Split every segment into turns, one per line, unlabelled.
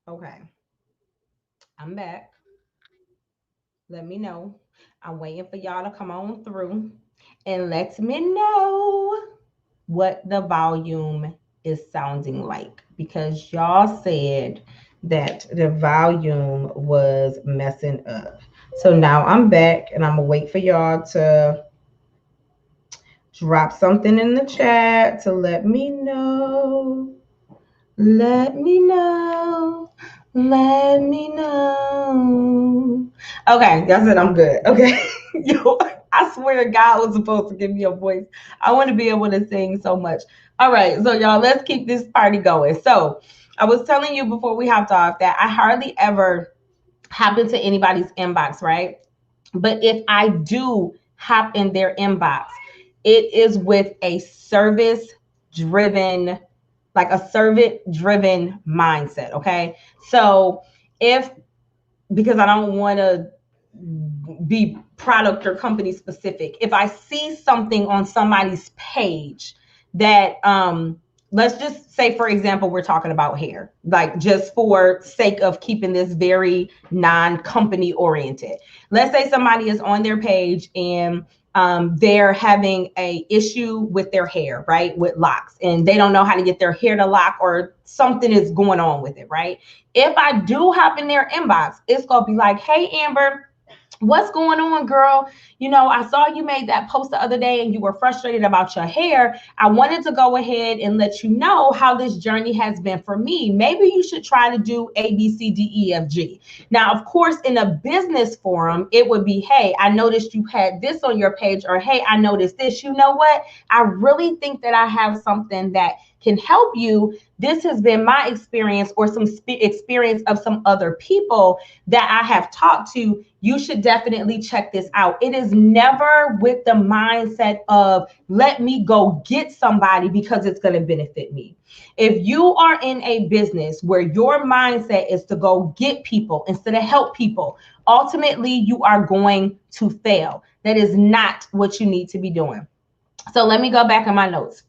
Okay, I'm back. Let me know. I'm waiting for y'all to come on through and let me know what the volume is sounding like, because y'all said that the volume was messing up. So now I'm back and I'm gonna wait for y'all to drop something in the chat to let me know. Let me know. Let me know. Okay, that's it. I'm good. Okay. Yo, I swear God was supposed to give me a voice. I want to be able to sing so much. All right, so y'all, let's keep this party going. So I was telling you before we hopped off that I hardly ever hop into anybody's inbox, right? But if I do hop in their inbox, it is with a service driven, like a servant driven mindset. Okay. So if, because I don't want to be product or company specific, if I see something on somebody's page that, let's just say, for example, we're talking about hair, like just for sake of keeping this very non-company oriented. Let's say somebody is on their page and they're having a issue with their hair, right? With locks, and they don't know how to get their hair to lock, or something is going on with it, right? If I do hop in their inbox, it's gonna be like, hey, Amber, what's going on, girl? You know, I saw you made that post the other day and you were frustrated about your hair. I wanted to go ahead and let you know how this journey has been for me. Maybe you should try to do A, B, C, D, E, F, G. Now, of course, in a business forum, it would be, hey, I noticed you had this on your page, or hey, I noticed this. You know what? I really think that I have something that can help you. This has been my experience, or some experience of some other people that I have talked to. You should definitely check this out. It is never with the mindset of, let me go get somebody because it's going to benefit me. If you are in a business where your mindset is to go get people instead of help people, ultimately you are going to fail. That is not what you need to be doing. So let me go back in my notes.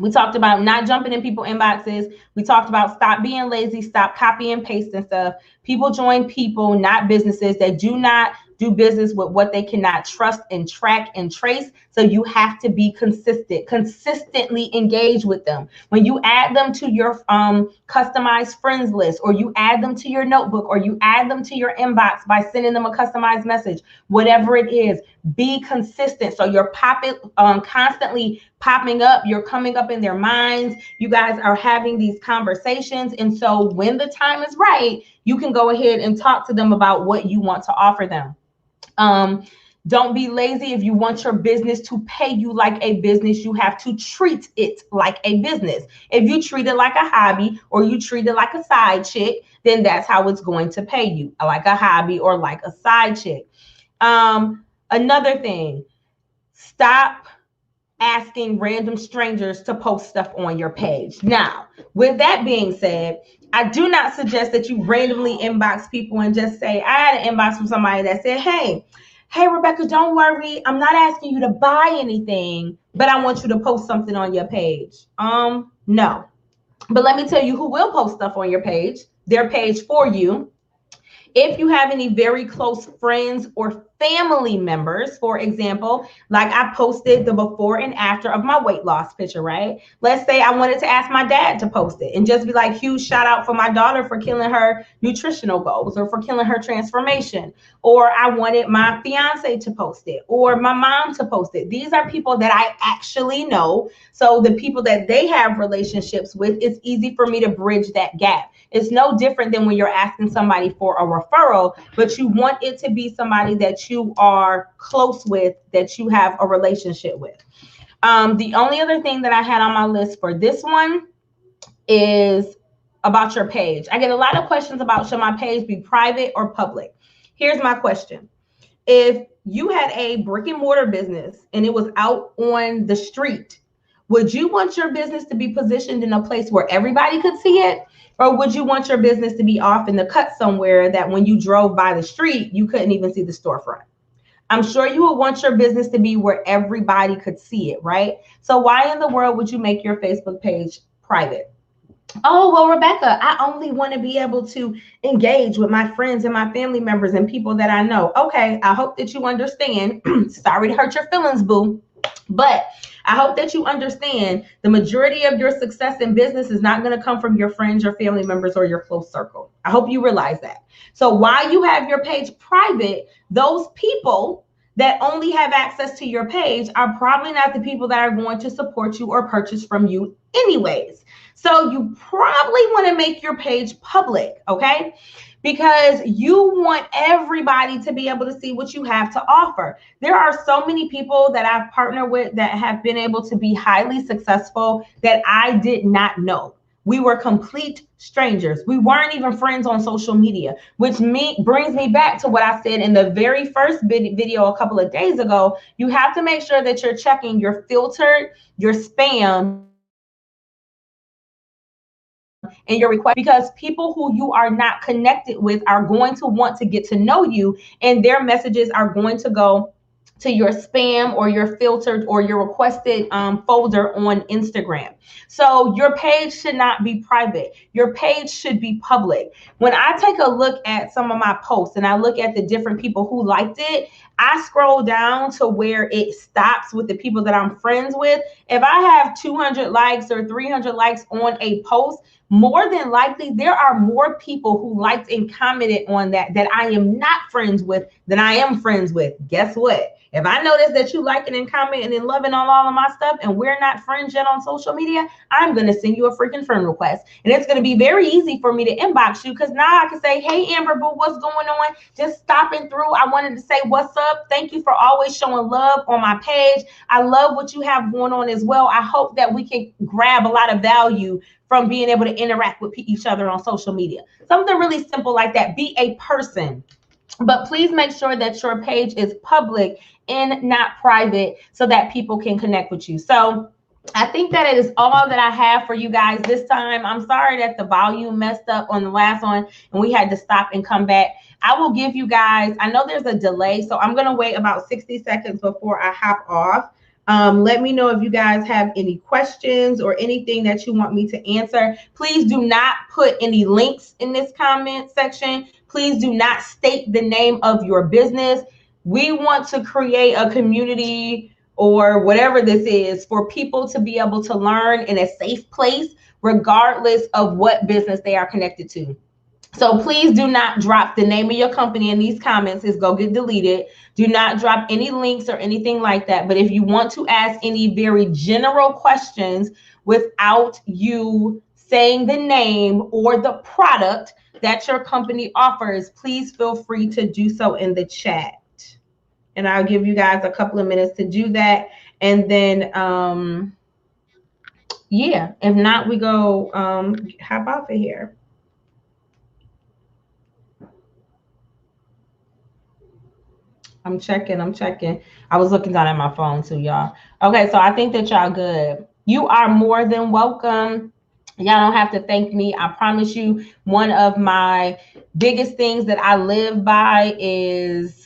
We talked about not jumping in people inboxes. We talked about stop being lazy, stop copy and pasting stuff. People join people, not businesses. They do not do business with what they cannot trust and track and trace. So you have to be consistent, consistently engage with them. When you add them to your customized friends list, or you add them to your notebook, or you add them to your inbox by sending them a customized message, whatever it is, be consistent. So you're constantly popping up, you're coming up in their minds, you guys are having these conversations. And so when the time is right, you can go ahead and talk to them about what you want to offer them. um, don't be lazy. If you want your business to pay you like a business, you have to treat it like a business. If you treat it like a hobby, or you treat it like a side chick, then that's how it's going to pay you, like a hobby or like a side chick. Another thing, stop asking random strangers to post stuff on your page. Now, with that being said, I do not suggest that you randomly inbox people and just say, I had an inbox from somebody that said, hey, Rebecca, don't worry. I'm not asking you to buy anything, but I want you to post something on your page. No. But let me tell you who will post stuff on your page, their page for you. If you have any very close friends or family members, for example, like I posted the before and after of my weight loss picture, right? Let's say I wanted to ask my dad to post it and just be like, huge shout out for my daughter for killing her nutritional goals, or for killing her transformation. Or I wanted my fiance to post it, or my mom to post it. These are people that I actually know. So the people that they have relationships with, it's easy for me to bridge that gap. It's no different than when you're asking somebody for a referral, but you want it to be somebody that you are close with, that you have a relationship with. The only other thing that I had on my list for this one is about your page. I get a lot of questions about, should my page be private or public? Here's my question. If you had a brick and mortar business and it was out on the street, would you want your business to be positioned in a place where everybody could see it? Or would you want your business to be off in the cut somewhere that when you drove by the street, you couldn't even see the storefront? I'm sure you would want your business to be where everybody could see it, right? So why in the world would you make your Facebook page private? Oh, well, Rebecca, I only want to be able to engage with my friends and my family members and people that I know. Okay, I hope that you understand. Sorry to hurt your feelings, boo. But I hope that you understand the majority of your success in business is not going to come from your friends, your family members, or your close circle. I hope you realize that. So while you have your page private, those people that only have access to your page are probably not the people that are going to support you or purchase from you anyways. So you probably want to make your page public, okay? Because you want everybody to be able to see what you have to offer. There are so many people that I've partnered with that have been able to be highly successful that I did not know. We were complete strangers. We weren't even friends on social media, which brings me back to what I said in the very first video a couple of days ago. You have to make sure that you're checking your filtered, your spam, and your request, because people who you are not connected with are going to want to get to know you, and their messages are going to go to your spam or your filtered or your requested folder on Instagram. So your page should not be private. Your page should be public. When I take a look at some of my posts and I look at the different people who liked it, I scroll down to where it stops with the people that I'm friends with. If I have 200 likes or 300 likes on a post, more than likely there are more people who liked and commented on that I am not friends with than I am friends with. Guess what? If I notice that you liking and commenting and loving on all of my stuff and we're not friends yet on social media, I'm going to send you a freaking friend request. And it's going to be very easy for me to inbox you, because now I can say, hey, Amber Boo, what's going on? Just stopping through. I wanted to say what's up. Thank you for always showing love on my page. I love what you have going on as well. I hope that we can grab a lot of value from being able to interact with each other on social media. Something really simple like that. Be a person. But please make sure that your page is public and not private so that people can connect with you. So I think that it is all that I have for you guys this time. I'm sorry that the volume messed up on the last one and we had to stop and come back. I will give you guys, I know there's a delay, so I'm going to wait about 60 seconds before I hop off. Let me know if you guys have any questions or anything that you want me to answer. Please do not put any links in this comment section. Please do not state the name of your business. We want to create a community or whatever this is for people to be able to learn in a safe place, regardless of what business they are connected to. So please do not drop the name of your company in these comments. It's go get deleted. Do not drop any links or anything like that. But if you want to ask any very general questions without you saying the name or the product that your company offers, please feel free to do so in the chat. And I'll give you guys a couple of minutes to do that. And then, yeah, if not, we go hop off of here. I'm checking. I was looking down at my phone too, y'all. Okay, so I think that y'all good. You are more than welcome. Y'all don't have to thank me. I promise you, one of my biggest things that I live by is,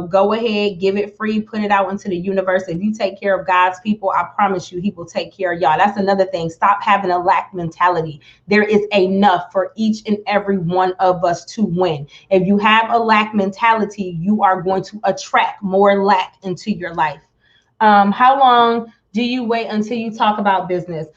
go ahead, give it free, put it out into the universe. If you take care of God's people, I promise you, he will take care of y'all. That's another thing. Stop having a lack mentality. There is enough for each and every one of us to win. If you have a lack mentality, you are going to attract more lack into your life. How long do you wait until you talk about business?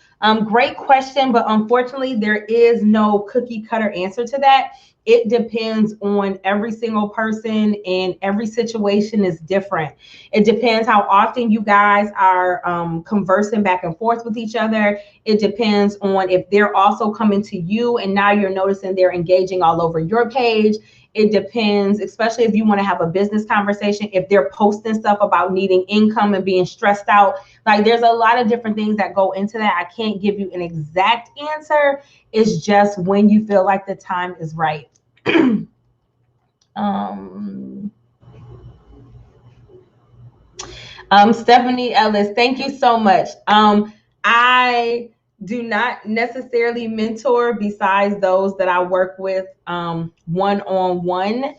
Great question, but unfortunately, there is no cookie cutter answer to that. It depends on every single person, and every situation is different. It depends how often you guys are conversing back and forth with each other. It depends on if they're also coming to you and now you're noticing they're engaging all over your page. It depends, especially if you want to have a business conversation, if they're posting stuff about needing income and being stressed out. Like, there's a lot of different things that go into that. I can't give you an exact answer. It's just when you feel like the time is right. Stephanie Ellis, thank you so much. I do not necessarily mentor besides those that I work with one-on-one.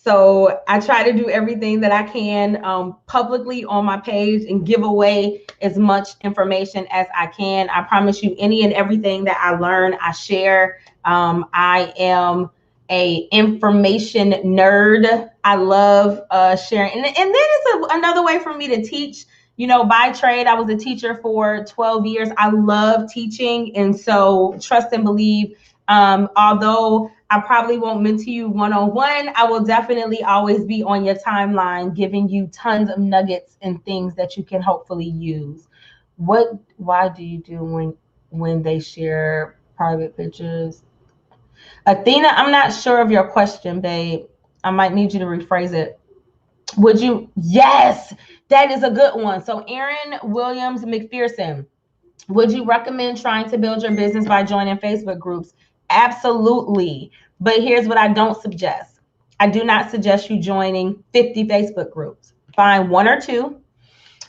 So I try to do everything that I can publicly on my page and give away as much information as I can. I promise you, any and everything that I learn, I share. I am a information nerd. I love sharing, and then it's another way for me to teach. You know, by trade, I was a teacher for 12 years. I love teaching, and so trust and believe. Although I probably won't mentor you one-on-one, I will definitely always be on your timeline, giving you tons of nuggets and things that you can hopefully use. Why do you do when they share private pictures? Athena, I'm not sure of your question, babe. I might need you to rephrase it. Would you? Yes, that is a good one. So Aaron Williams McPherson, would you recommend trying to build your business by joining Facebook groups? Absolutely. But here's what I don't suggest. I do not suggest you joining 50 Facebook groups. Find one or two.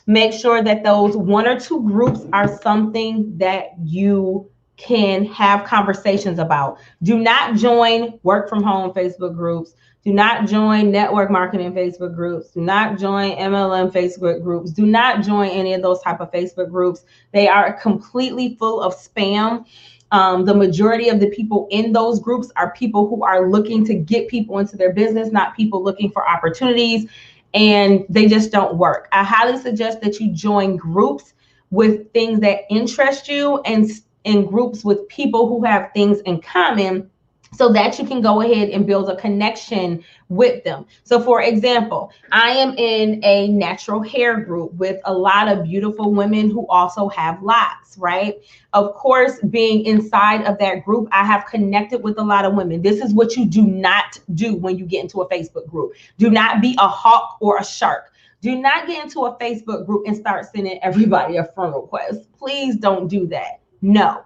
Make sure that those one or two groups are something that you can have conversations about. Do not join work from home Facebook groups. Do not join network marketing Facebook groups. Do not join MLM Facebook groups. Do not join any of those type of Facebook groups. They are completely full of spam. The majority of the people in those groups are people who are looking to get people into their business, not people looking for opportunities, and they just don't work. I highly suggest that you join groups with things that interest you, and in groups with people who have things in common, so that you can go ahead and build a connection with them. So for example, I am in a natural hair group with a lot of beautiful women who also have locks, right? Of course, being inside of that group, I have connected with a lot of women. This is what you do not do when you get into a Facebook group. Do not be a hawk or a shark. Do not get into a Facebook group and start sending everybody a friend request. Please don't do that. No.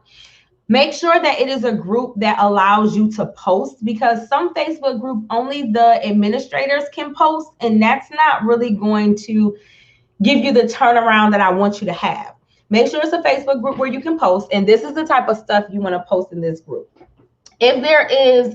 Make sure that it is a group that allows you to post, because some Facebook group only the administrators can post, and that's not really going to give you the turnaround that I want you to have. Make sure it's a Facebook group where you can post, and this is the type of stuff you want to post in this group. If there is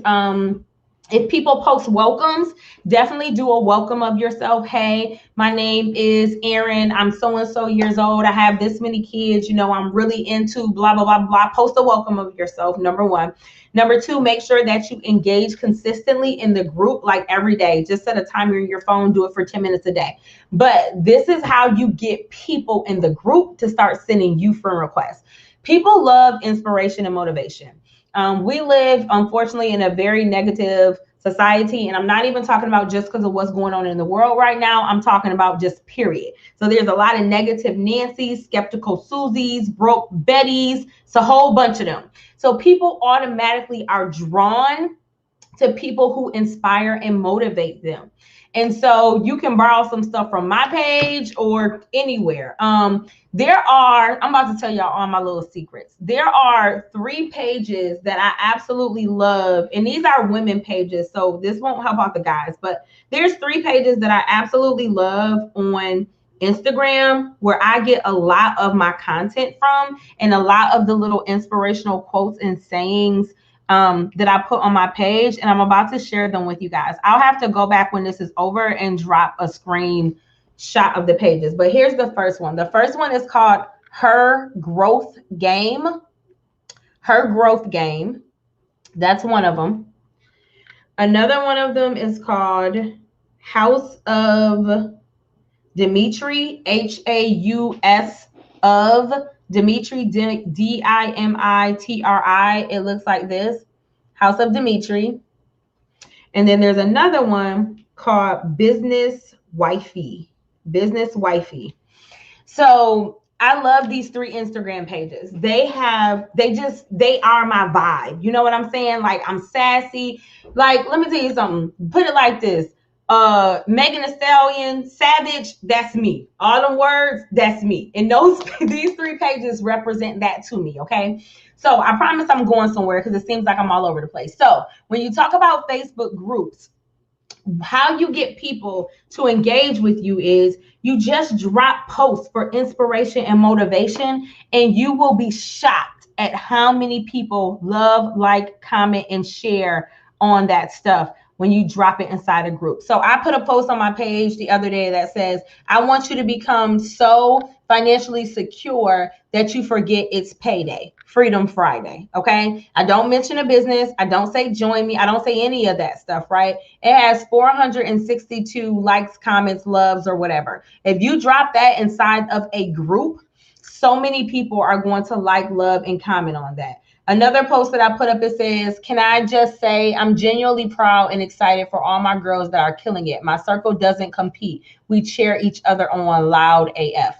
if people post welcomes, definitely do a welcome of yourself. Hey, my name is Erin. I'm so and so years old. I have this many kids. You know, I'm really into blah, blah, blah, blah. Post a welcome of yourself, number one. Number two, make sure that you engage consistently in the group, like every day. Just set a timer in your phone, do it for 10 minutes a day. But this is how you get people in the group to start sending you friend requests. People love inspiration and motivation. We live, unfortunately, in a very negative society. And I'm not even talking about just because of what's going on in the world right now. I'm talking about just period. So there's a lot of negative Nancy's, skeptical Susie's, broke Betty's. It's a whole bunch of them. So people automatically are drawn to people who inspire and motivate them. And so you can borrow some stuff from my page or anywhere. I'm about to tell y'all all my little secrets. There are 3 pages that I absolutely love. And these are women pages, so this won't help out the guys. But there's 3 pages that I absolutely love on Instagram, where I get a lot of my content from, and a lot of the little inspirational quotes and sayings that I put on my page, and I'm about to share them with you guys. I'll have to go back when this is over and drop a screenshot of the pages. But here's the first one. The first one is called Her Growth Game. Her Growth Game. That's one of them. Another one of them is called House of Dimitri, Haus of Dimitri, Dimitri. It looks like this, House of Dimitri. And then there's another one called Business Wifey. Business Wifey. So I love these 3 Instagram pages. They are my vibe. You know what I'm saying? Like, I'm sassy. Like, let me tell you something. Put it like this. Megan Thee Stallion, Savage, that's me. All them words, that's me. And these 3 pages represent that to me, okay? So I promise I'm going somewhere, because it seems like I'm all over the place. So when you talk about Facebook groups, how you get people to engage with you is you just drop posts for inspiration and motivation, and you will be shocked at how many people love, like, comment, and share on that stuff. when you drop it inside a group. So I put a post on my page the other day that says, I want you to become so financially secure that you forget it's payday, Freedom Friday. Okay. I don't mention a business. I don't say join me. I don't say any of that stuff, right? It has 462 likes, comments, loves, or whatever. If you drop that inside of a group, so many people are going to like, love, and comment on that. Another post that I put up, it says, can I just say I'm genuinely proud and excited for all my girls that are killing it. My circle doesn't compete. We cheer each other on, loud AF.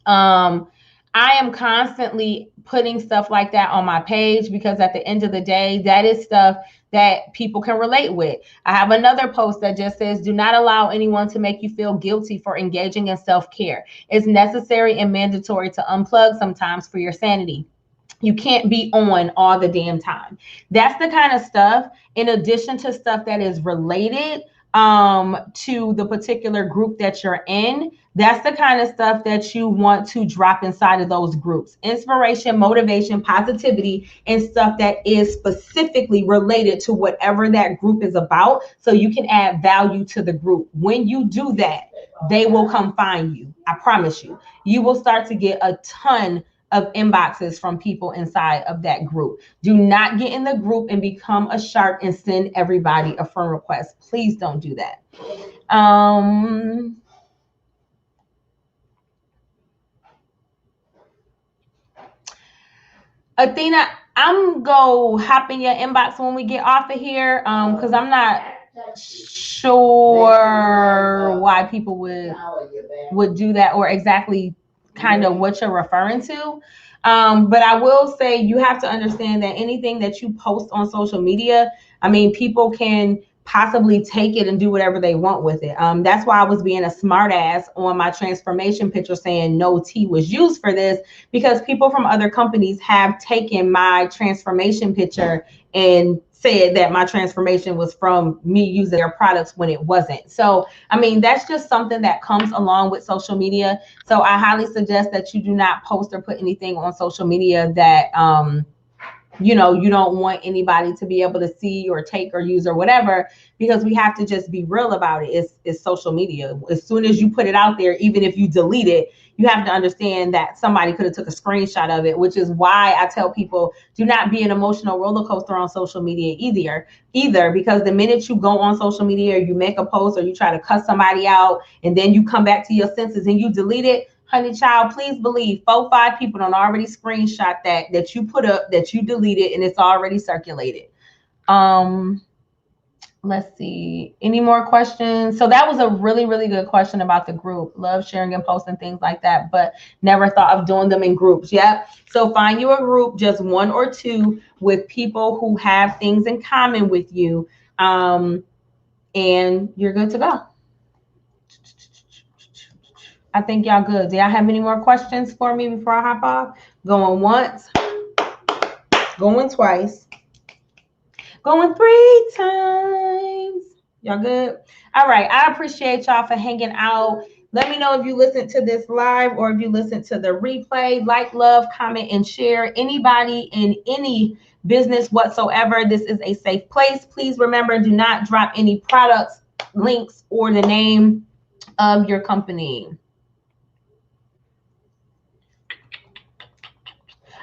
I am constantly putting stuff like that on my page because at the end of the day, that is stuff that people can relate with. I have another post that just says, do not allow anyone to make you feel guilty for engaging in self-care. It's necessary and mandatory to unplug sometimes for your sanity. You can't be on all the damn time. That's the kind of stuff, in addition to stuff that is related to the particular group that you're in. That's the kind of stuff that you want to drop inside of those groups. Inspiration, motivation, positivity, and stuff that is specifically related to whatever that group is about, so you can add value to the group. When you do that, they will come find you. I promise you. You will start to get a ton of inboxes from people inside of that group. Do not get in the group and become a shark and send everybody a friend request. Please don't do that. Athena, I'm go hop in your inbox when we get off of here, because I'm not sure why people would do that, or exactly kind of what you're referring to. But I will say, you have to understand that anything that you post on social media, I mean, people can possibly take it and do whatever they want with it. That's why I was being a smart ass on my transformation picture saying no tea was used for this, because people from other companies have taken my transformation picture and said that my transformation was from me using their products when it wasn't. So, I mean, that's just something that comes along with social media. So I highly suggest that you do not post or put anything on social media that, you don't want anybody to be able to see or take or use or whatever, because we have to just be real about it. It's social media. As soon as you put it out there, even if you delete it, you have to understand that somebody could have took a screenshot of it, which is why I tell people, do not be an emotional roller coaster on social media either, because the minute you go on social media or you make a post or you try to cuss somebody out and then you come back to your senses and you delete it, honey child, please believe 4-5 people don't already screenshot that you put up, that you deleted, and it's already circulated. Let's see, any more questions? So that was a really, really good question about the group. Love sharing and posting things like that, but never thought of doing them in groups. Yep. So find you a group, just 1 or 2, with people who have things in common with you, and you're good to go. I think y'all good. Do y'all have any more questions for me before I hop off? Going once, going twice, going 3 times. Y'all good? All right. I appreciate y'all for hanging out. Let me know if you listen to this live or if you listen to the replay. Like, love, comment, and share. Anybody in any business whatsoever, this is a safe place. Please remember, do not drop any products, links, or the name of your company.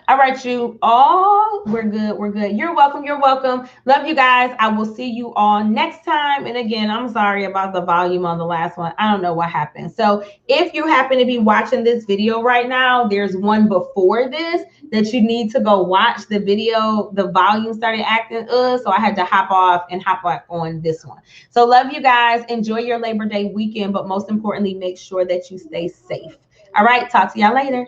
All right, you all, we're good. We're good. You're welcome. You're welcome. Love you guys. I will see you all next time. And again, I'm sorry about the volume on the last one. I don't know what happened. So if you happen to be watching this video right now, there's one before this that you need to go watch. The video, the volume started acting so I had to hop off and hop back on this one. So love you guys. Enjoy your Labor Day weekend, but most importantly, make sure that you stay safe. All right, talk to y'all later.